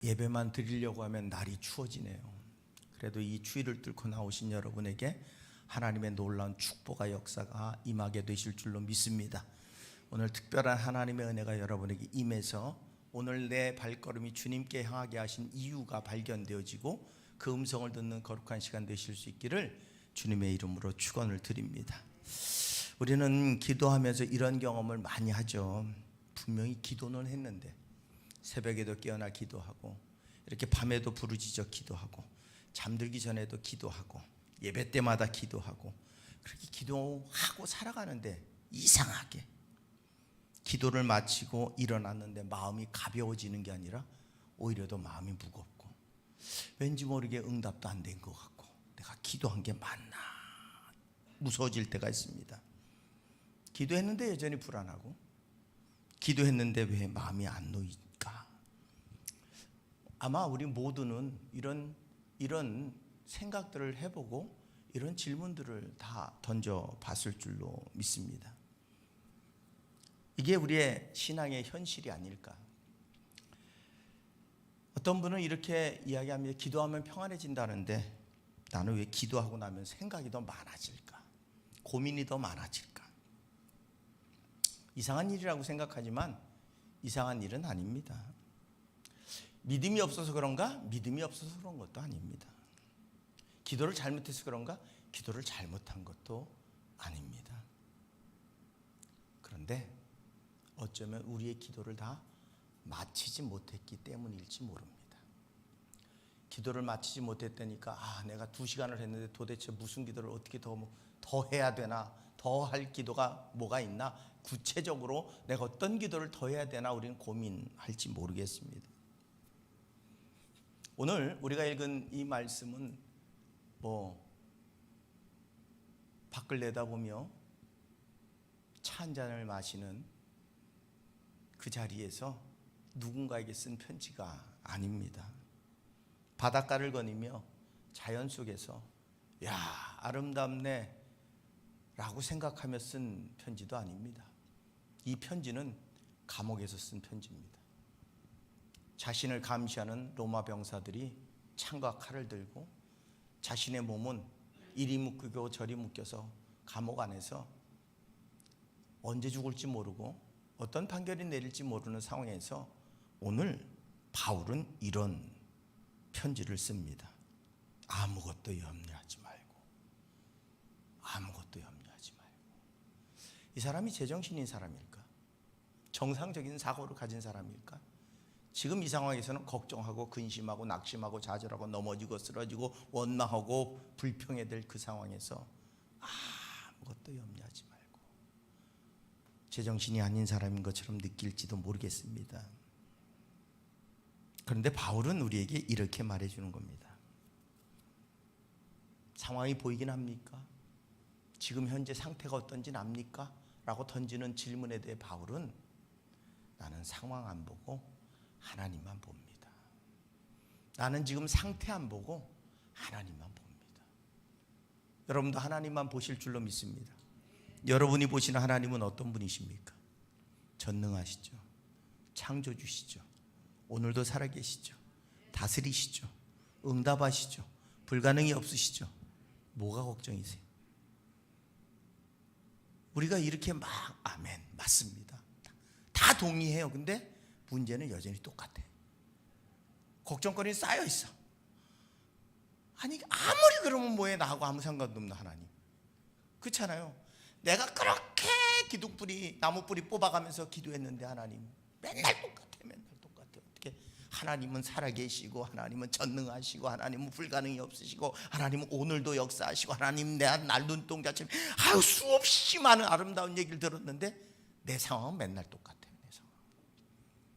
예배만 드리려고 하면 날이 추워지네요. 그래도 이 추위를 뚫고 나오신 여러분에게 하나님의 놀라운 축복과 역사가 임하게 되실 줄로 믿습니다. 오늘 특별한 하나님의 은혜가 여러분에게 임해서 오늘 내 발걸음이 주님께 향하게 하신 이유가 발견되어지고 그 음성을 듣는 거룩한 시간 되실 수 있기를 주님의 이름으로 축원을 드립니다. 우리는 기도하면서 이런 경험을 많이 하죠. 분명히 기도는 했는데 새벽에도 깨어나 기도하고 이렇게 밤에도 부르짖어 기도하고 잠들기 전에도 기도하고 예배 때마다 기도하고 그렇게 기도하고 살아가는데 이상하게 기도를 마치고 일어났는데 마음이 가벼워지는 게 아니라 오히려 더 마음이 무겁고 왠지 모르게 응답도 안 된 것 같고 내가 기도한 게 맞나 무서워질 때가 있습니다. 기도했는데 여전히 불안하고 기도했는데 왜 마음이 안 놓일까? 아마 우리 모두는 이런 생각들을 해보고 이런 질문들을 다 던져봤을 줄로 믿습니다. 이게 우리의 신앙의 현실이 아닐까? 어떤 분은 이렇게 이야기합니다. 기도하면 평안해진다는데 나는 왜 기도하고 나면 생각이 더 많아질까? 고민이 더 많아질까? 이상한 일이라고 생각하지만 이상한 일은 아닙니다. 믿음이 없어서 그런가? 믿음이 없어서 그런 것도 아닙니다. 기도를 잘못해서 그런가? 기도를 잘못한 것도 아닙니다. 그런데 어쩌면 우리의 기도를 다 마치지 못했기 때문일지 모릅니다. 기도를 마치지 못했다니까 내가 2시간을 했는데 도대체 무슨 기도를 어떻게 더 해야 되나? 더 할 기도가 뭐가 있나? 구체적으로 내가 어떤 기도를 더 해야 되나 우리는 고민할지 모르겠습니다. 오늘 우리가 읽은 이 말씀은 밖을 내다보며 차 한 잔을 마시는 그 자리에서 누군가에게 쓴 편지가 아닙니다. 바닷가를 거니며 자연 속에서 야 아름답네 라고 생각하며 쓴 편지도 아닙니다. 이 편지는 감옥에서 쓴 편지입니다. 자신을 감시하는 로마 병사들이 창과 칼을 들고 자신의 몸은 이리 묶이고 저리 묶여서 감옥 안에서 언제 죽을지 모르고 어떤 판결이 내릴지 모르는 상황에서 오늘 바울은 이런 편지를 씁니다. 아무것도 염려하지 말고 아무것도 염려하지 말고. 이 사람이 제정신인 사람일까? 정상적인 사고를 가진 사람일까? 지금 이 상황에서는 걱정하고 근심하고 낙심하고 좌절하고 넘어지고 쓰러지고 원망하고 불평해야 될 그 상황에서 아무것도 염려하지 말고 제정신이 아닌 사람인 것처럼 느낄지도 모르겠습니다. 그런데 바울은 우리에게 이렇게 말해주는 겁니다. 상황이 보이긴 합니까? 지금 현재 상태가 어떤지 압니까? 라고 던지는 질문에 대해 바울은 나는 상황 안 보고 하나님만 봅니다. 나는 지금 상태 안 보고 하나님만 봅니다. 여러분도 하나님만 보실 줄로 믿습니다. 여러분이 보시는 하나님은 어떤 분이십니까? 전능하시죠. 창조주시죠. 오늘도 살아계시죠. 다스리시죠. 응답하시죠. 불가능이 없으시죠. 뭐가 걱정이세요? 우리가 이렇게 막 아멘 맞습니다. 다 동의해요. 근데 문제는 여전히 똑같아. 걱정거리는 쌓여 있어. 아니 아무리 그러면 뭐해 나하고 아무 상관도 없는 하나님. 그렇잖아요. 내가 그렇게 기둥뿌리 나무뿌리 뽑아가면서 기도했는데 하나님 맨날 똑같아. 어떻게 하나님은 살아계시고 하나님은 전능하시고 하나님은 불가능이 없으시고 하나님은 오늘도 역사하시고 하나님 내 날 눈동자처럼 수없이 많은 아름다운 얘기를 들었는데 내 상황은 맨날 똑같아.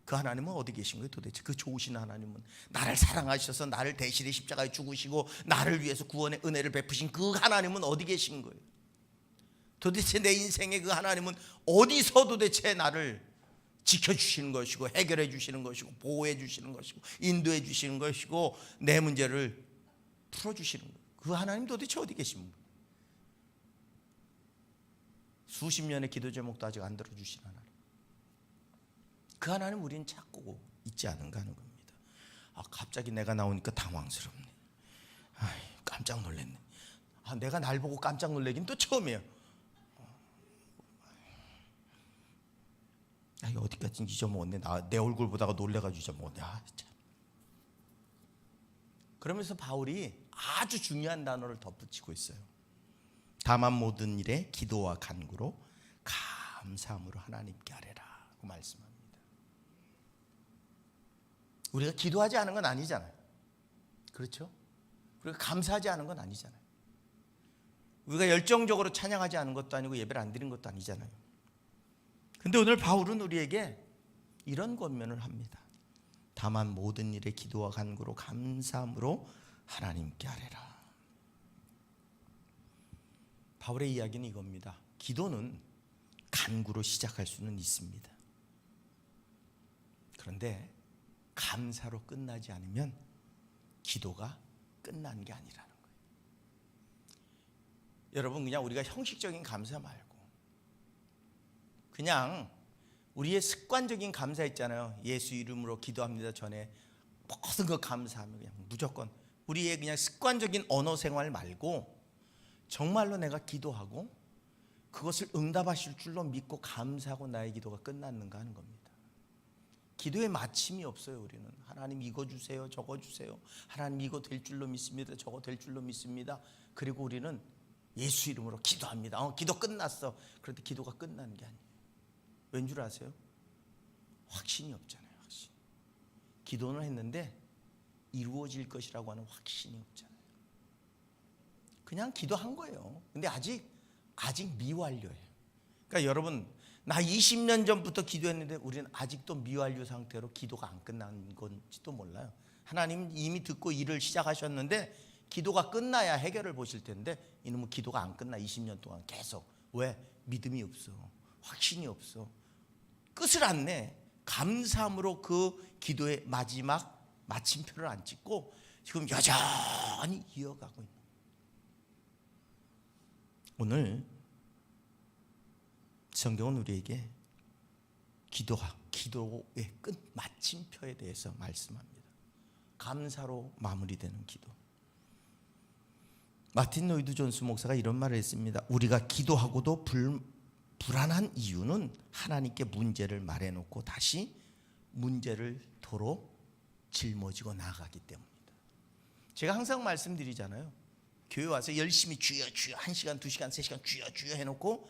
그 하나님은 어디 계신 거예요 도대체? 그 좋으신 하나님은 나를 사랑하셔서 나를 대신에 십자가에 죽으시고 나를 위해서 구원의 은혜를 베푸신 그 하나님은 어디 계신 거예요? 도대체 내 인생의 그 하나님은 어디서 도대체 나를 지켜주시는 것이고 해결해 주시는 것이고 보호해 주시는 것이고 인도해 주시는 것이고 내 문제를 풀어주시는 거예요? 그 하나님 도대체 어디 계신 거예요? 수십 년의 기도 제목도 아직 안 들어주시는 하나님. 그 하나님 우리는 찾고 있지 않은가 하는 겁니다. 갑자기 내가 나오니까 당황스럽네. 깜짝 놀랐네. 내가 날 보고 깜짝 놀라긴 또 처음이에요. 어디까지 잊어먹었네. 내 얼굴 보다가 놀래가지고 잊어먹었네. 참. 그러면서 바울이 아주 중요한 단어를 덧붙이고 있어요. 다만 모든 일에 기도와 간구로 감사함으로 하나님께 아뢰라고 말씀합니다. 우리가 기도하지 않은 건 아니잖아요. 그렇죠? 우리가 감사하지 않은 건 아니잖아요. 우리가 열정적으로 찬양하지 않은 것도 아니고 예배를 안 드린 것도 아니잖아요. 근데 오늘 바울은 우리에게 이런 권면을 합니다. 다만 모든 일에 기도와 간구로 감사함으로 하나님께 아뢰라. 바울의 이야기는 이겁니다. 기도는 간구로 시작할 수는 있습니다. 그런데 감사로 끝나지 않으면 기도가 끝난 게 아니라는 거예요. 여러분, 그냥 우리가 형식적인 감사 말고 그냥 우리의 습관적인 감사 있잖아요. 예수 이름으로 기도합니다 전에 모든 거 감사하면 그냥 무조건 우리의 그냥 습관적인 언어 생활 말고 정말로 내가 기도하고 그것을 응답하실 줄로 믿고 감사하고 나의 기도가 끝났는가 하는 겁니다. 기도에 마침이 없어요. 우리는 하나님 이거 주세요, 저거 주세요. 하나님 이거 될 줄로 믿습니다, 저거 될 줄로 믿습니다. 그리고 우리는 예수 이름으로 기도합니다. 기도 끝났어. 그런데 기도가 끝난 게 아니에요. 왠 줄 아세요? 확신이 없잖아요. 확신. 기도는 했는데 이루어질 것이라고 하는 확신이 없잖아요. 그냥 기도한 거예요. 근데 아직 미완료예요. 그러니까 여러분, 나 20년 전부터 기도했는데 우리는 아직도 미완료 상태로 기도가 안 끝난 건지도 몰라요. 하나님 이미 듣고 일을 시작하셨는데 기도가 끝나야 해결을 보실 텐데 이놈은 기도가 안 끝나. 20년 동안 계속. 왜? 믿음이 없어. 확신이 없어. 끝을 안 내. 감사함으로 그 기도의 마지막 마침표를 안 찍고 지금 여전히 이어가고 있는 거예요. 오늘 성경은 우리에게 기도의 끝 마침표에 대해서 말씀합니다. 감사로 마무리되는 기도. 마틴 로이드 존스 목사가 이런 말을 했습니다. 우리가 기도하고도 불안한 이유는 하나님께 문제를 말해놓고 다시 문제를 도로 짊어지고 나가기 때문이다. 제가 항상 말씀드리잖아요. 교회 와서 열심히 주여 주여 1시간 2시간 3시간 주여 주여 해놓고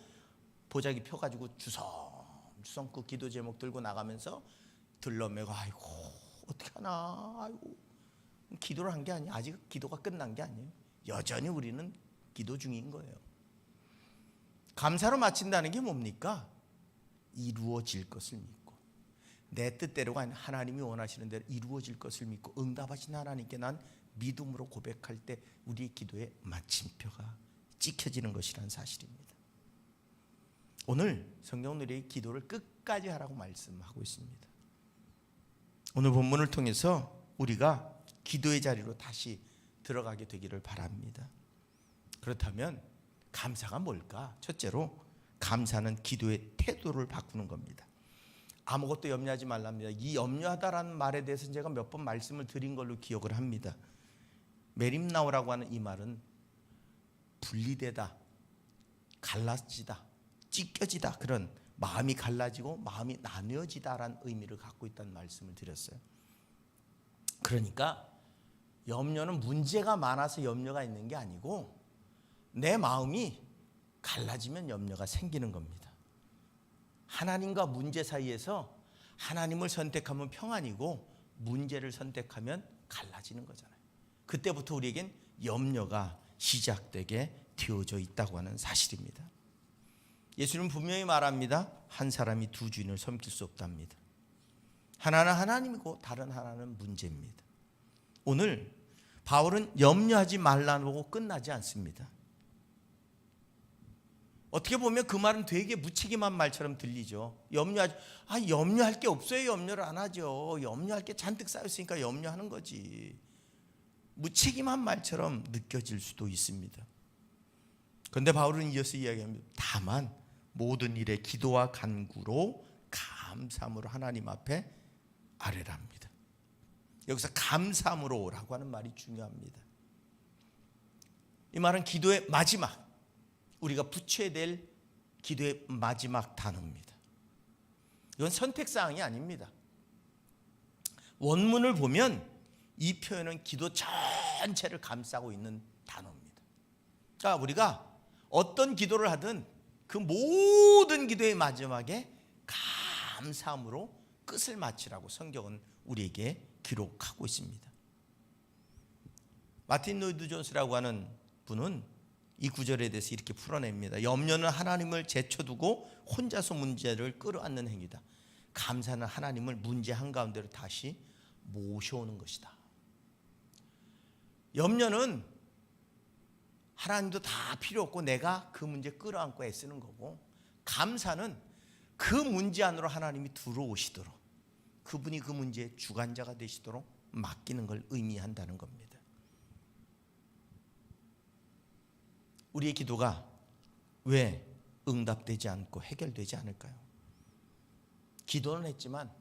보자기 펴가지고 주섬주섬 그 기도 제목 들고 나가면서 들러매고 아이고 어떻게 하나 아이고 기도를 한 게 아니에요. 아직 기도가 끝난 게 아니에요. 여전히 우리는 기도 중인 거예요. 감사로 마친다는 게 뭡니까? 이루어질 것을 믿고 내 뜻대로가 아니라 하나님이 원하시는 대로 이루어질 것을 믿고 응답하신 하나님께 난 믿음으로 고백할 때 우리의 기도의 마침표가 찍혀지는 것이라는 사실입니다. 오늘 성경은 우리의 기도를 끝까지 하라고 말씀하고 있습니다. 오늘 본문을 통해서 우리가 기도의 자리로 다시 들어가게 되기를 바랍니다. 그렇다면 감사가 뭘까? 첫째로 감사는 기도의 태도를 바꾸는 겁니다. 아무것도 염려하지 말랍니다. 이 염려하다라는 말에 대해서 제가 몇 번 말씀을 드린 걸로 기억을 합니다. 메림나오라고 하는 이 말은 분리되다, 갈라지다, 찢겨지다, 그런 마음이 갈라지고 마음이 나뉘어지다라는 의미를 갖고 있다는 말씀을 드렸어요. 그러니까 염려는 문제가 많아서 염려가 있는 게 아니고 내 마음이 갈라지면 염려가 생기는 겁니다. 하나님과 문제 사이에서 하나님을 선택하면 평안이고 문제를 선택하면 갈라지는 거잖아요. 그때부터 우리에겐 염려가 시작되게 되어져 있다고 하는 사실입니다. 예수는 분명히 말합니다. 한 사람이 두 주인을 섬길 수 없답니다. 하나는 하나님이고 다른 하나는 문제입니다. 오늘 바울은 염려하지 말라고 끝나지 않습니다. 어떻게 보면 그 말은 되게 무책임한 말처럼 들리죠. 염려할 게 없어요. 염려를 안 하죠. 염려할 게 잔뜩 쌓였으니까 염려하는 거지. 무책임한 말처럼 느껴질 수도 있습니다. 그런데 바울은 이어서 이야기합니다. 다만 모든 일에 기도와 간구로 감사함으로 하나님 앞에 아뢰랍니다. 여기서 감사함으로라고 하는 말이 중요합니다. 이 말은 기도의 마지막, 우리가 붙여야 될 기도의 마지막 단어입니다. 이건 선택사항이 아닙니다. 원문을 보면 이 표현은 기도 전체를 감싸고 있는 단어입니다. 그러니까 우리가 어떤 기도를 하든 그 모든 기도의 마지막에 감사함으로 끝을 마치라고 성경은 우리에게 기록하고 있습니다. 마틴 로이드 존스라고 하는 분은 이 구절에 대해서 이렇게 풀어냅니다. 염려는 하나님을 제쳐두고 혼자서 문제를 끌어안는 행위다. 감사는 하나님을 문제 한가운데로 다시 모셔오는 것이다. 염려는 하나님도 다 필요 없고 내가 그 문제 끌어안고 애쓰는 거고, 감사는 그 문제 안으로 하나님이 들어오시도록, 그분이 그 문제의 주관자가 되시도록 맡기는 걸 의미한다는 겁니다. 우리의 기도가 왜 응답되지 않고 해결되지 않을까요? 기도는 했지만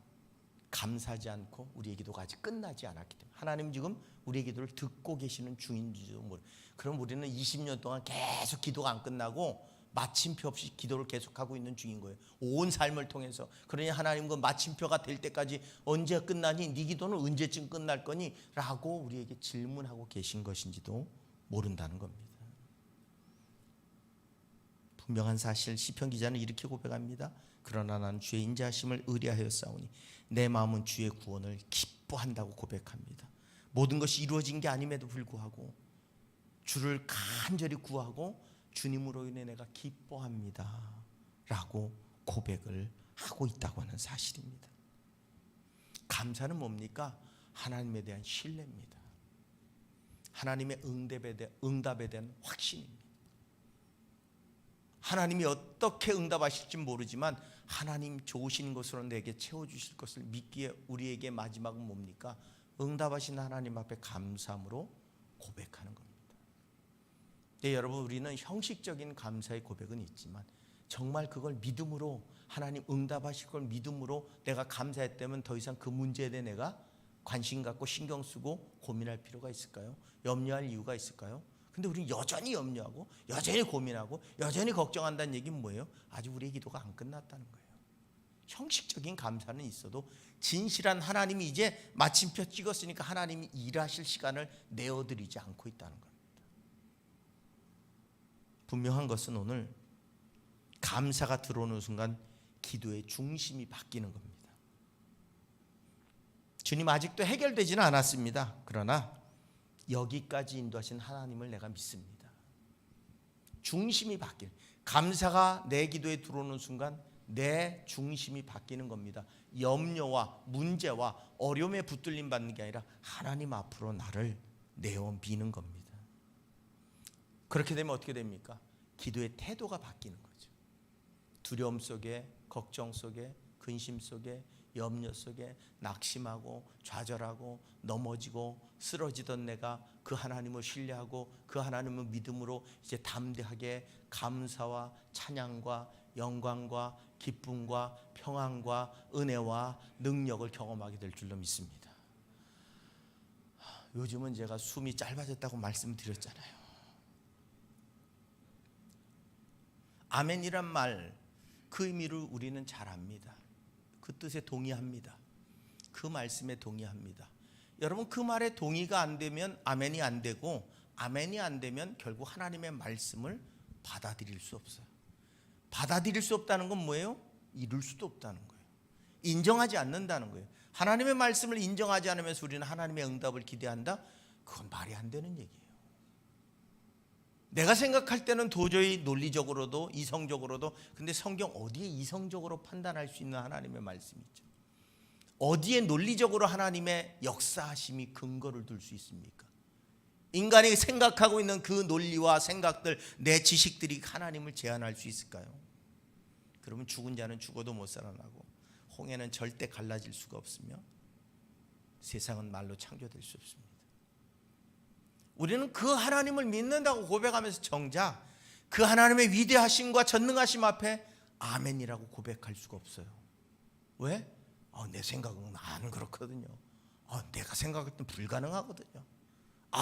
감사하지 않고 우리의 기도가 아직 끝나지 않았기 때문에, 하나님 지금 우리의 기도를 듣고 계시는 중인지도 모르. 그럼 우리는 20년 동안 계속 기도가 안 끝나고 마침표 없이 기도를 계속하고 있는 중인 거예요. 온 삶을 통해서. 그러니 하나님 그 마침표가 될 때까지 언제 끝나니? 네 기도는 언제쯤 끝날 거니? 라고 우리에게 질문하고 계신 것인지도 모른다는 겁니다. 분명한 사실, 시편 기자는 이렇게 고백합니다. 그러나 나는 주의 인자하심을 의뢰하여 싸우니 내 마음은 주의 구원을 기뻐한다고 고백합니다. 모든 것이 이루어진 게 아님에도 불구하고 주를 간절히 구하고 주님으로 인해 내가 기뻐합니다 라고 고백을 하고 있다고 하는 사실입니다. 감사는 뭡니까? 하나님에 대한 신뢰입니다. 하나님의 응답에 대한 확신입니다. 하나님이 어떻게 응답하실지 모르지만 하나님 좋으신 것으로 내게 채워주실 것을 믿기에 우리에게 마지막은 뭡니까? 응답하신 하나님 앞에 감사함으로 고백하는 겁니다. 네, 여러분, 우리는 형식적인 감사의 고백은 있지만 정말 그걸 믿음으로, 하나님 응답하실 걸 믿음으로 내가 감사했다면 더 이상 그 문제에 대해 내가 관심 갖고 신경 쓰고 고민할 필요가 있을까요? 염려할 이유가 있을까요? 근데 우리는 여전히 염려하고 여전히 고민하고 여전히 걱정한다는 얘기는 뭐예요? 아직 우리의 기도가 안 끝났다는 거예요. 형식적인 감사는 있어도 진실한 하나님이 이제 마침표 찍었으니까 하나님이 일하실 시간을 내어드리지 않고 있다는 겁니다. 분명한 것은 오늘 감사가 들어오는 순간 기도의 중심이 바뀌는 겁니다. 주님 아직도 해결되지는 않았습니다. 그러나 여기까지 인도하신 하나님을 내가 믿습니다. 중심이 바뀌는, 감사가 내 기도에 들어오는 순간 내 중심이 바뀌는 겁니다. 염려와 문제와 어려움에 붙들림 받는 게 아니라 하나님 앞으로 나를 내어 미는 겁니다. 그렇게 되면 어떻게 됩니까? 기도의 태도가 바뀌는 거죠. 두려움 속에, 걱정 속에, 근심 속에, 염려 속에 낙심하고 좌절하고 넘어지고 쓰러지던 내가 그 하나님을 신뢰하고 그 하나님을 믿음으로 이제 담대하게 감사와 찬양과 영광과 기쁨과 평안과 은혜와 능력을 경험하게 될 줄로 믿습니다. 요즘은 제가 숨이 짧아졌다고 말씀드렸잖아요. 아멘이란 말, 그 의미를 우리는 잘 압니다. 그 뜻에 동의합니다. 그 말씀에 동의합니다. 여러분, 그 말에 동의가 안 되면 아멘이 안 되고, 아멘이 안 되면 결국 하나님의 말씀을 받아들일 수 없어요. 받아들일 수 없다는 건 뭐예요? 이룰 수도 없다는 거예요. 인정하지 않는다는 거예요. 하나님의 말씀을 인정하지 않으면서 우리는 하나님의 응답을 기대한다? 그건 말이 안 되는 얘기예요. 내가 생각할 때는 도저히 논리적으로도 이성적으로도, 근데 성경 어디에 이성적으로 판단할 수 있는 하나님의 말씀이 있죠? 어디에 논리적으로 하나님의 역사하심이 근거를 둘 수 있습니까? 인간이 생각하고 있는 그 논리와 생각들, 내 지식들이 하나님을 제한할 수 있을까요? 그러면 죽은 자는 죽어도 못 살아나고 홍해는 절대 갈라질 수가 없으며 세상은 말로 창조될 수 없습니다. 우리는 그 하나님을 믿는다고 고백하면서 정작 그 하나님의 위대하심과 전능하심 앞에 아멘이라고 고백할 수가 없어요. 왜? 내 생각은 안 그렇거든요. 내가 생각할 땐 불가능하거든요.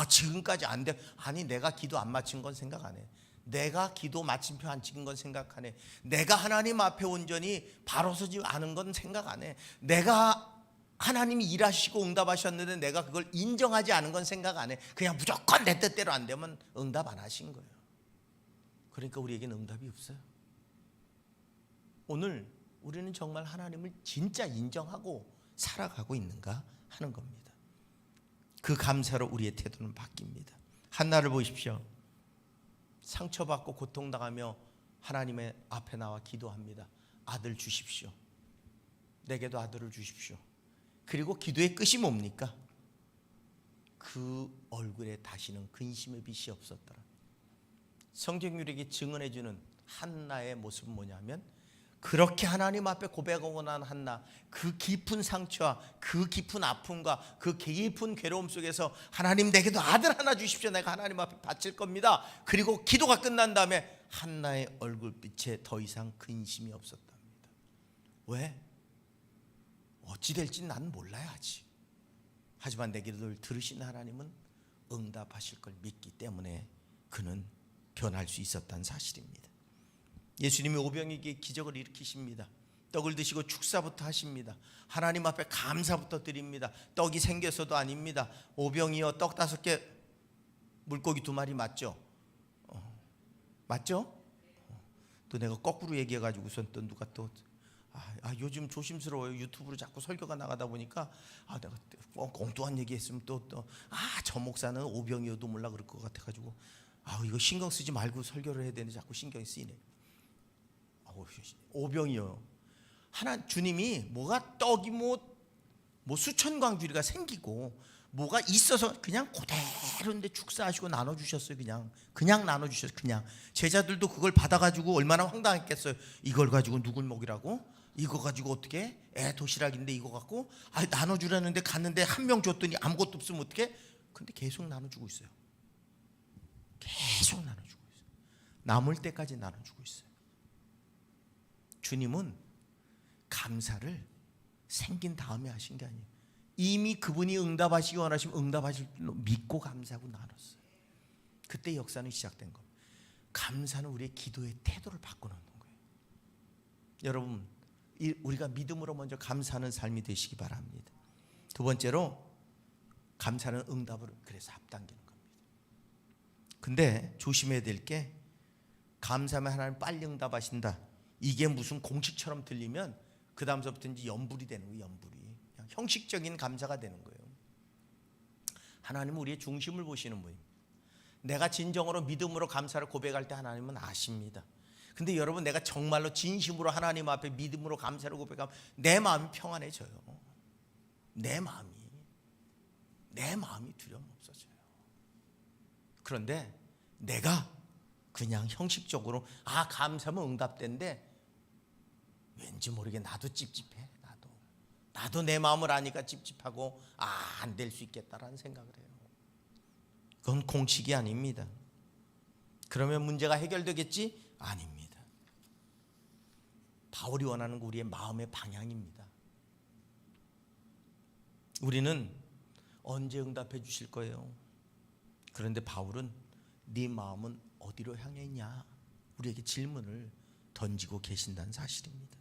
지금까지 안 돼. 아니, 내가 기도 안 마친 건 생각 안 해. 내가 기도 마침표 안 찍은 건 생각 안 해. 내가 하나님 앞에 온전히 바로 서지 않은 건 생각 안 해. 내가 하나님이 일하시고 응답하셨는데 내가 그걸 인정하지 않은 건 생각 안 해. 그냥 무조건 내 뜻대로 안 되면 응답 안 하신 거예요. 그러니까 우리에게는 응답이 없어요. 오늘 우리는 정말 하나님을 진짜 인정하고 살아가고 있는가 하는 겁니다. 그 감사로 우리의 태도는 바뀝니다. 한나를 보십시오. 상처받고 고통당하며 하나님의 앞에 나와 기도합니다. 아들 주십시오. 내게도 아들을 주십시오. 그리고 기도의 끝이 뭡니까? 그 얼굴에 다시는 근심의 빛이 없었더라. 성경률에게 증언해주는 한나의 모습은 뭐냐면, 그렇게 하나님 앞에 고백하고 난 한나, 그 깊은 상처와 그 깊은 아픔과 그 깊은 괴로움 속에서 하나님, 내게도 아들 하나 주십시오. 내가 하나님 앞에 바칠 겁니다. 그리고 기도가 끝난 다음에 한나의 얼굴빛에 더 이상 근심이 없었답니다. 왜? 어찌 될지 난 몰라야지. 하지만 내 기도를 들으신 하나님은 응답하실 걸 믿기 때문에 그는 변할 수 있었다는 사실입니다. 예수님이 오병이에게 기적을 일으키십니다. 떡을 드시고 축사부터 하십니다. 하나님 앞에 감사부터 드립니다. 떡이 생겨서도 아닙니다. 오병이어 떡 5개 물고기 2마리 맞죠? 맞죠? 또 내가 거꾸로 얘기해가지고선 또 누가 또 요즘 조심스러워요. 유튜브로 자꾸 설교가 나가다 보니까 내가 엉뚱한 얘기했으면 또 저 목사는 오병이어도 몰라 그럴 것 같아가지고 이거 신경 쓰지 말고 설교를 해야 되는데 자꾸 신경이 쓰이네. 오병이요. 하나 주님이 뭐가 떡이 뭐 수천 광주리가 생기고 뭐가 있어서 그냥 그대로인데 축사하시고 나눠주셨어요. 그냥 나눠주셨어요. 그냥 제자들도 그걸 받아가지고 얼마나 황당했겠어요. 이걸 가지고 누굴 먹이라고? 이거 가지고 어떻게? 애 도시락인데 이거 갖고 나눠주라는데 갔는데 한 명 줬더니 아무것도 없으면 어떻게? 근데 계속 나눠주고 있어요. 계속 나눠주고 있어요. 남을 때까지 나눠주고 있어요. 주님은 감사를 생긴 다음에 하신 게 아니에요. 이미 그분이 응답하시기 원하시면 응답하실 줄로 믿고 감사하고 나눴어요. 그때 역사는 시작된 겁니다. 감사는 우리의 기도의 태도를 바꿔놓는 거예요. 여러분, 우리가 믿음으로 먼저 감사하는 삶이 되시기 바랍니다. 두 번째로, 감사는 응답으로 그래서 앞당기는 겁니다. 근데 조심해야 될 게, 감사하면 하나님 빨리 응답하신다, 이게 무슨 공식처럼 들리면 그 다음서부터 이제 연불이 되는 거예요. 연불이 그냥 형식적인 감사가 되는 거예요. 하나님은 우리의 중심을 보시는 분입니다. 내가 진정으로 믿음으로 감사를 고백할 때 하나님은 아십니다. 근데 여러분, 내가 정말로 진심으로 하나님 앞에 믿음으로 감사를 고백하면 내 마음이 평안해져요. 내 마음이 두려움 없어져요. 그런데 내가 그냥 형식적으로 감사하면 응답된데 왠지 모르게 나도 찝찝해. 나도 내 마음을 아니까 찝찝하고 안 될 수 있겠다라는 생각을 해요. 그건 공식이 아닙니다. 그러면 문제가 해결되겠지? 아닙니다. 바울이 원하는 거 우리의 마음의 방향입니다. 우리는 언제 응답해 주실 거예요? 그런데 바울은 네 마음은 어디로 향해 있냐? 우리에게 질문을 던지고 계신다는 사실입니다.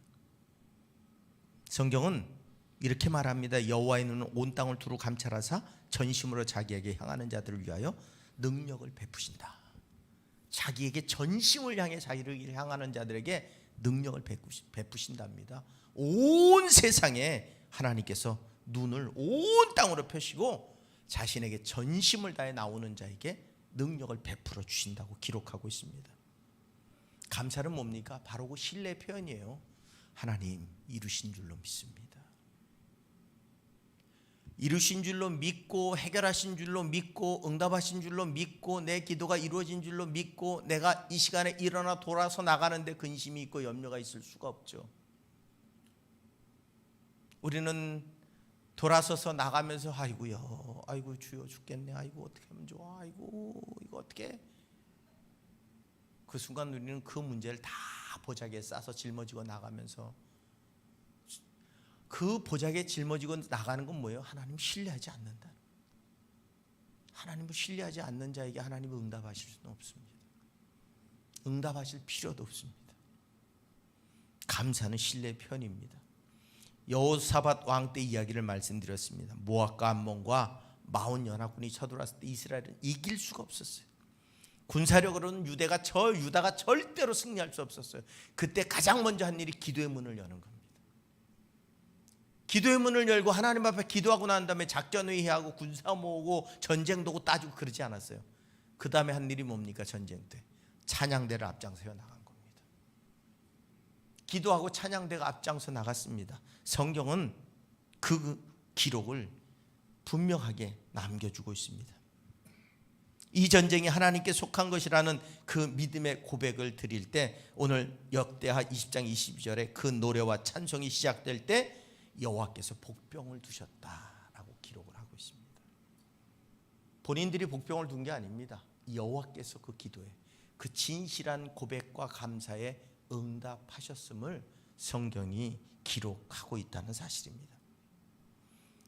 성경은 이렇게 말합니다. 여호와의 눈은 온 땅을 두루 감찰하사 전심으로 자기에게 향하는 자들을 위하여 능력을 베푸신다. 자기에게 전심을 향해 자기를 향하는 자들에게 능력을 베푸신답니다. 온 세상에 하나님께서 눈을 온 땅으로 펴시고 자신에게 전심을 다해 나오는 자에게 능력을 베풀어 주신다고 기록하고 있습니다. 감사는 뭡니까? 바로 그 신뢰의 표현이에요. 하나님 이루신 줄로 믿습니다. 이루신 줄로 믿고, 해결하신 줄로 믿고, 응답하신 줄로 믿고, 내 기도가 이루어진 줄로 믿고, 내가 이 시간에 일어나 돌아서 나가는데 근심이 있고 염려가 있을 수가 없죠. 우리는 돌아서서 나가면서 아이고 주여 죽겠네, 아이고 어떻게 하면 좋아, 아이고 이거 어떻게. 그 순간 우리는 그 문제를 다 보자기에 싸서 짊어지고 나가면서 그 보자기에 짊어지고 나가는 건 뭐예요? 하나님 신뢰하지 않는다. 하나님을 신뢰하지 않는 자에게 하나님은 응답하실 수는 없습니다. 응답하실 필요도 없습니다. 감사는 신뢰의 편입니다. 여호사밧 왕 때 이야기를 말씀드렸습니다. 모압과 암몬과 마온 연합군이 쳐들어왔을 때 이스라엘은 이길 수가 없었어요. 군사력으로는 유다가 절대로 승리할 수 없었어요. 그때 가장 먼저 한 일이 기도의 문을 여는 겁니다. 기도의 문을 열고 하나님 앞에 기도하고 난 다음에 작전회의하고 군사 모으고 전쟁도 하고 따지고 그러지 않았어요. 그 다음에 한 일이 뭡니까? 전쟁 때 찬양대를 앞장서 나간 겁니다. 기도하고 찬양대가 앞장서 나갔습니다. 성경은 그 기록을 분명하게 남겨주고 있습니다. 이 전쟁이 하나님께 속한 것이라는 그 믿음의 고백을 드릴 때 오늘 역대하 20장 22절에 그 노래와 찬송이 시작될 때 여호와께서 복병을 두셨다라고 기록을 하고 있습니다. 본인들이 복병을 둔 게 아닙니다. 여호와께서 그 기도에 그 진실한 고백과 감사에 응답하셨음을 성경이 기록하고 있다는 사실입니다.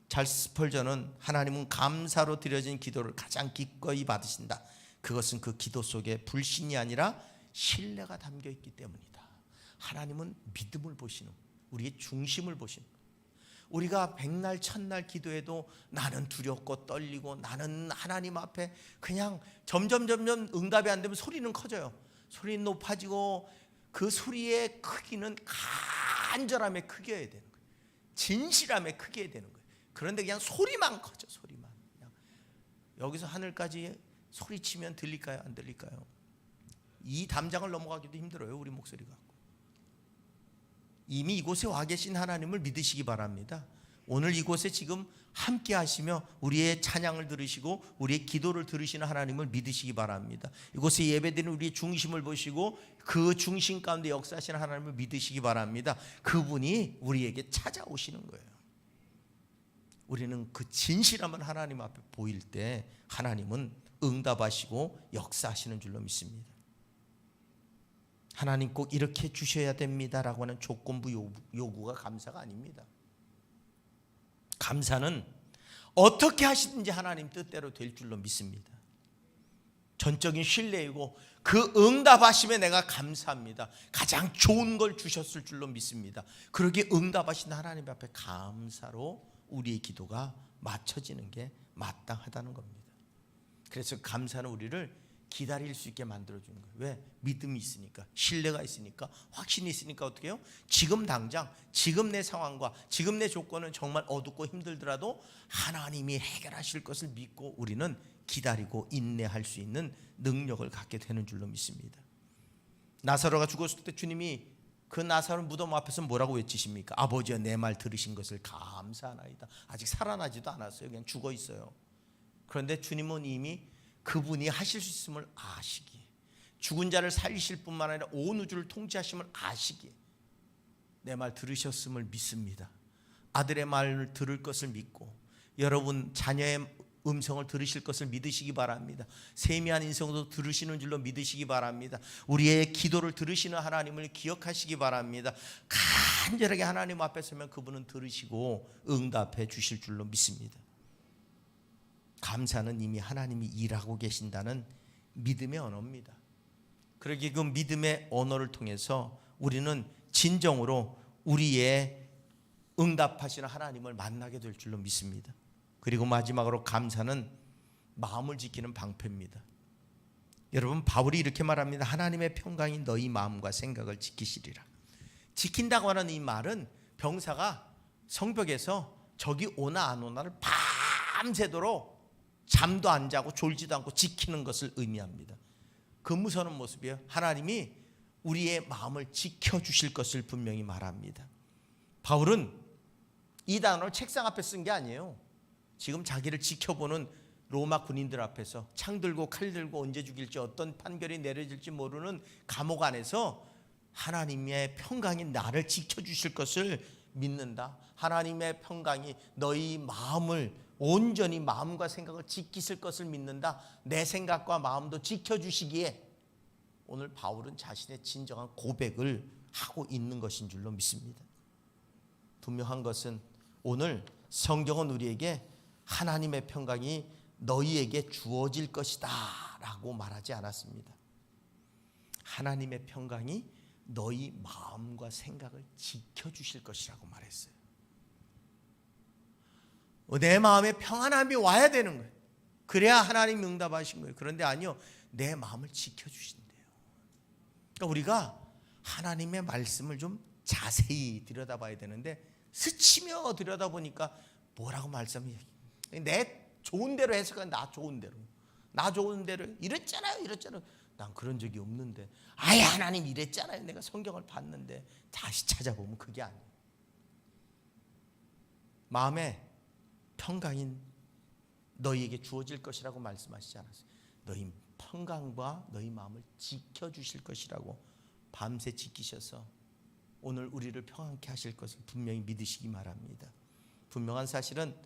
찰스 스펄전은 하나님은 감사로 드려진 기도를 가장 기꺼이 받으신다. 그것은 그 기도 속에 불신이 아니라 신뢰가 담겨 있기 때문이다. 하나님은 믿음을 보시는, 우리의 중심을 보시는, 우리가 백날 천날 기도해도 나는 두렵고 떨리고 나는 하나님 앞에 그냥 점점 응답이 안 되면 소리는 커져요. 소리는 높아지고 그 소리의 크기는 간절함에 크게 해야 되는 거예요. 진실함에 크게 해야 되는 거예요. 그런데 그냥 소리만 커져. 소리만. 그냥 여기서 하늘까지 소리치면 들릴까요? 안 들릴까요? 이 담장을 넘어가기도 힘들어요. 우리 목소리가. 이미 이곳에 와 계신 하나님을 믿으시기 바랍니다. 오늘 이곳에 지금 함께 하시며 우리의 찬양을 들으시고 우리의 기도를 들으시는 하나님을 믿으시기 바랍니다. 이곳에 예배드리는 우리의 중심을 보시고 그 중심 가운데 역사하시는 하나님을 믿으시기 바랍니다. 그분이 우리에게 찾아오시는 거예요. 우리는 그 진실함을 하나님 앞에 보일 때 하나님은 응답하시고 역사하시는 줄로 믿습니다. 하나님 꼭 이렇게 주셔야 됩니다라고 하는 조건부 요구가 감사가 아닙니다. 감사는 어떻게 하시든지 하나님 뜻대로 될 줄로 믿습니다. 전적인 신뢰이고 그 응답하심에 내가 감사합니다. 가장 좋은 걸 주셨을 줄로 믿습니다. 그러기에 응답하신 하나님 앞에 감사로 우리의 기도가 맞춰지는 게 마땅하다는 겁니다. 그래서 감사는 우리를 기다릴 수 있게 만들어주는 거예요. 왜? 믿음이 있으니까, 신뢰가 있으니까, 확신이 있으니까 어떻게 해요? 지금 당장, 지금 내 상황과 지금 내 조건은 정말 어둡고 힘들더라도 하나님이 해결하실 것을 믿고 우리는 기다리고 인내할 수 있는 능력을 갖게 되는 줄로 믿습니다. 나사로가 죽었을 때 주님이 그 나사로 무덤 앞에서 뭐라고 외치십니까? 아버지여 내 말 들으신 것을 감사하나이다. 아직 살아나지도 않았어요. 그냥 죽어 있어요. 그런데 주님은 이미 그분이 하실 수 있음을 아시기에, 죽은 자를 살리실 뿐만 아니라 온 우주를 통치하심을 아시기에 내 말 들으셨음을 믿습니다. 아들의 말을 들을 것을 믿고 여러분 자녀의 음성을 들으실 것을 믿으시기 바랍니다. 세미한 인성도 들으시는 줄로 믿으시기 바랍니다. 우리의 기도를 들으시는 하나님을 기억하시기 바랍니다. 간절하게 하나님 앞에 서면 그분은 들으시고 응답해 주실 줄로 믿습니다. 감사는 이미 하나님이 일하고 계신다는 믿음의 언어입니다. 그러기에 그 믿음의 언어를 통해서 우리는 진정으로 우리의 응답하시는 하나님을 만나게 될 줄로 믿습니다. 그리고 마지막으로 감사는 마음을 지키는 방패입니다. 여러분 바울이 이렇게 말합니다. 하나님의 평강이 너희 마음과 생각을 지키시리라. 지킨다고 하는 이 말은 병사가 성벽에서 적이 오나 안 오나를 밤새도록 잠도 안 자고 졸지도 않고 지키는 것을 의미합니다. 그 무서운 모습이에요. 하나님이 우리의 마음을 지켜주실 것을 분명히 말합니다. 바울은 이 단어를 책상 앞에 쓴 게 아니에요. 지금 자기를 지켜보는 로마 군인들 앞에서 창 들고 칼 들고 언제 죽일지 어떤 판결이 내려질지 모르는 감옥 안에서 하나님의 평강이 나를 지켜주실 것을 믿는다. 하나님의 평강이 너희 마음을 온전히 마음과 생각을 지키실 것을 믿는다. 내 생각과 마음도 지켜주시기에 오늘 바울은 자신의 진정한 고백을 하고 있는 것인 줄로 믿습니다. 분명한 것은 오늘 성경은 우리에게 하나님의 평강이 너희에게 주어질 것이다 라고 말하지 않았습니다. 하나님의 평강이 너희 마음과 생각을 지켜주실 것이라고 말했어요. 내 마음에 평안함이 와야 되는 거예요. 그래야 하나님이 응답하신 거예요. 그런데 아니요, 내 마음을 지켜주신대요. 그러니까 우리가 하나님의 말씀을 좀 자세히 들여다봐야 되는데 스치며 들여다보니까 뭐라고 말씀이, 내 좋은 대로 해석은 나 좋은 대로 이랬잖아요. 난 그런 적이 없는데, 아예 하나님 이랬잖아요. 내가 성경을 봤는데. 다시 찾아보면 그게 아니에요. 마음에 평강인 너희에게 주어질 것이라고 말씀하시지 않았어요. 너희 평강과 너희 마음을 지켜주실 것이라고 밤새 지키셔서 오늘 우리를 평안케 하실 것을 분명히 믿으시기 바랍니다. 분명한 사실은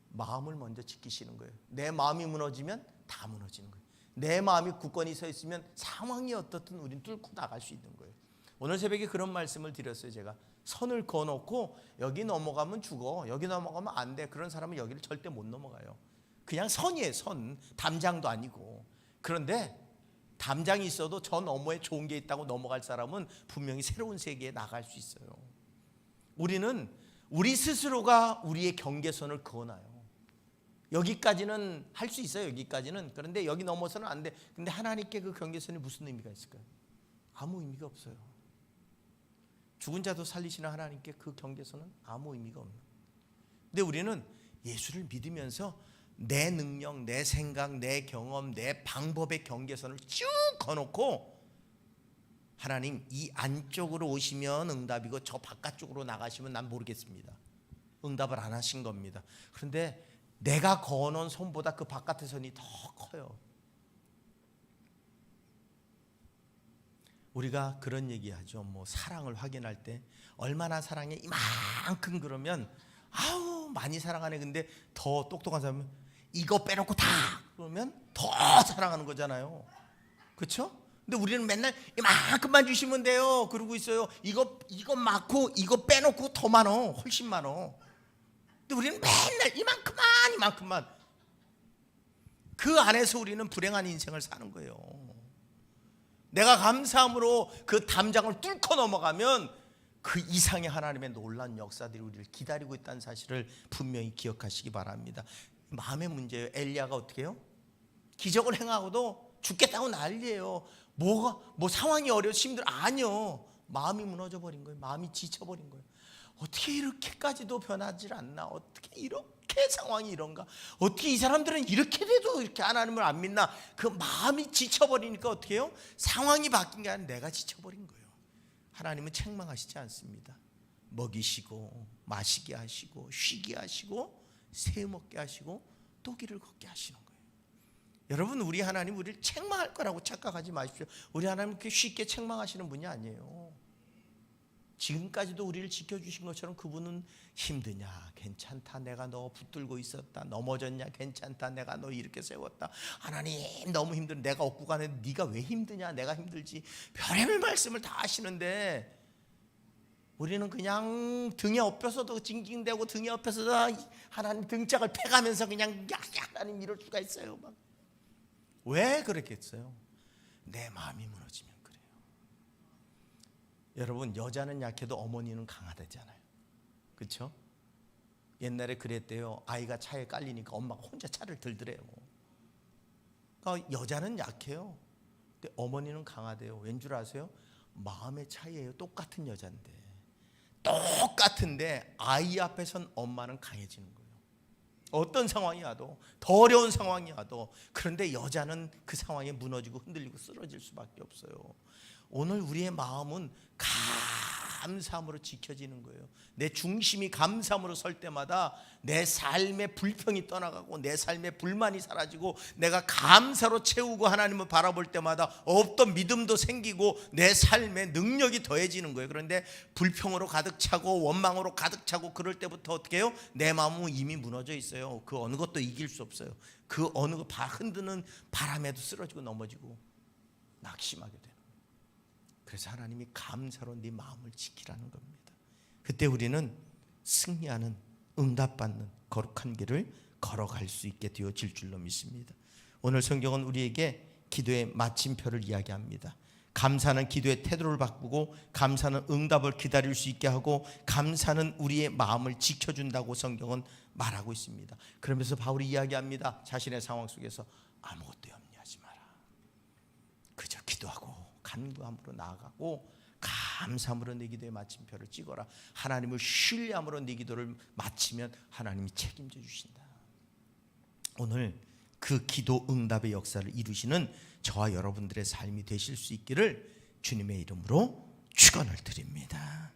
마음을 먼저 지키시는 거예요. 내 마음이 무너지면 다 무너지는 거예요. 내 마음이 굳건히 서 있으면 상황이 어떻든 우린 뚫고 나갈 수 있는 거예요. 오늘 새벽에 그런 말씀을 드렸어요. 제가 선을 그어놓고 여기 넘어가면 죽어, 여기 넘어가면 안 돼, 그런 사람은 여기를 절대 못 넘어가요. 그냥 선이에요. 선. 담장도 아니고. 그런데 담장이 있어도 저 너머에 좋은 게 있다고 넘어갈 사람은 분명히 새로운 세계에 나갈 수 있어요. 우리는 우리 스스로가 우리의 경계선을 그어놔요. 여기까지는 할 수 있어요. 여기까지는. 그런데 여기 넘어서는 안 돼. 근데 하나님께 그 경계선이 무슨 의미가 있을까요? 아무 의미가 없어요. 죽은 자도 살리시는 하나님께 그 경계선은 아무 의미가 없는 거예요. 근데 우리는 예수를 믿으면서 내 능력, 내 생각, 내 경험, 내 방법의 경계선을 쭉 거놓고 하나님 이 안쪽으로 오시면 응답이고 저 바깥쪽으로 나가시면 난 모르겠습니다. 응답을 안 하신 겁니다. 그런데 내가 거놓은 손보다 그 바깥의 선이 더 커요. 우리가 그런 얘기하죠. 뭐 사랑을 확인할 때 얼마나 사랑해 이만큼 그러면 아우 많이 사랑하네. 근데 더 똑똑한 사람은 이거 빼놓고 다 그러면 더 사랑하는 거잖아요. 그렇죠? 근데 우리는 맨날 이만큼만 주시면 돼요 그러고 있어요. 이거 많고 이거 빼놓고 더 많어. 훨씬 많어. 근데 우리는 맨날 이만큼만 그 안에서 우리는 불행한 인생을 사는 거예요. 내가 감사함으로 그 담장을 뚫고 넘어가면 그 이상의 하나님의 놀라운 역사들이 우리를 기다리고 있다는 사실을 분명히 기억하시기 바랍니다. 마음의 문제예요. 엘리야가 어떻게 해요? 기적을 행하고도 죽겠다고 난리예요. 뭐 상황이 어려워서 힘들어. 아니요. 마음이 무너져 버린 거예요. 마음이 지쳐버린 거예요. 어떻게 이렇게까지도 변하지 않나? 어떻게 이렇게 상황이 이런가? 어떻게 이 사람들은 이렇게 돼도 이렇게 하나님을 안 믿나? 그 마음이 지쳐버리니까 어떻게 해요? 상황이 바뀐 게 아니라 내가 지쳐버린 거예요. 하나님은 책망하시지 않습니다. 먹이시고 마시게 하시고 쉬게 하시고 새 먹게 하시고 또 길을 걷게 하시는 거예요. 여러분, 우리 하나님 우리를 책망할 거라고 착각하지 마십시오. 우리 하나님 그렇게 쉽게 책망하시는 분이 아니에요. 지금까지도 우리를 지켜주신 것처럼 그분은 힘드냐? 괜찮다. 내가 너 붙들고 있었다. 넘어졌냐? 괜찮다. 내가 너 이렇게 세웠다. 하나님 너무 힘들어. 내가 업고 가는데 네가 왜 힘드냐? 내가 힘들지. 별의별 말씀을 다 하시는데 우리는 그냥 등에 업혀서도 징징대고 등에 업혀서도 하나님 등짝을 패가면서 그냥 하나님 이럴 수가 있어요. 막. 왜 그랬겠어요? 내 마음이 무너지면 그래요. 여러분, 여자는 약해도 어머니는 강하다잖아요. 그렇죠? 옛날에 그랬대요. 아이가 차에 깔리니까 엄마가 혼자 차를 들더래요. 그러니까 여자는 약해요. 근데 어머니는 강하대요. 왠 줄 아세요? 마음의 차이예요. 똑같은 여자인데. 똑같은데 아이 앞에선 엄마는 강해지는 거예요. 어떤 상황이 와도, 더 어려운 상황이 와도. 그런데 여자는 그 상황에 무너지고 흔들리고 쓰러질 수밖에 없어요. 오늘 우리의 마음은 감사함으로 지켜지는 거예요. 내 중심이 감사함으로 설 때마다 내 삶의 불평이 떠나가고 내 삶의 불만이 사라지고 내가 감사로 채우고 하나님을 바라볼 때마다 없던 믿음도 생기고 내 삶의 능력이 더해지는 거예요. 그런데 불평으로 가득 차고 원망으로 가득 차고 그럴 때부터 어떻게 해요? 내 마음은 이미 무너져 있어요. 그 어느 것도 이길 수 없어요. 그 어느 것 흔드는 바람에도 쓰러지고 넘어지고 낙심하게 돼요. 그래서 하나님이 감사로 네 마음을 지키라는 겁니다. 그때 우리는 승리하는, 응답받는 거룩한 길을 걸어갈 수 있게 되어질 줄로 믿습니다. 오늘 성경은 우리에게 기도의 마침표를 이야기합니다. 감사는 기도의 태도를 바꾸고, 감사는 응답을 기다릴 수 있게 하고, 감사는 우리의 마음을 지켜준다고 성경은 말하고 있습니다. 그러면서 바울이 이야기합니다. 자신의 상황 속에서 아무것도 염려하지 마라. 그저 기도하고 간구함으로 나아가고 감사함으로 네 기도의 마침표를 찍어라. 하나님을 신뢰함으로 네 기도를 마치면 하나님이 책임져 주신다. 오늘 그 기도 응답의 역사를 이루시는 저와 여러분들의 삶이 되실 수 있기를 주님의 이름으로 축원을 드립니다.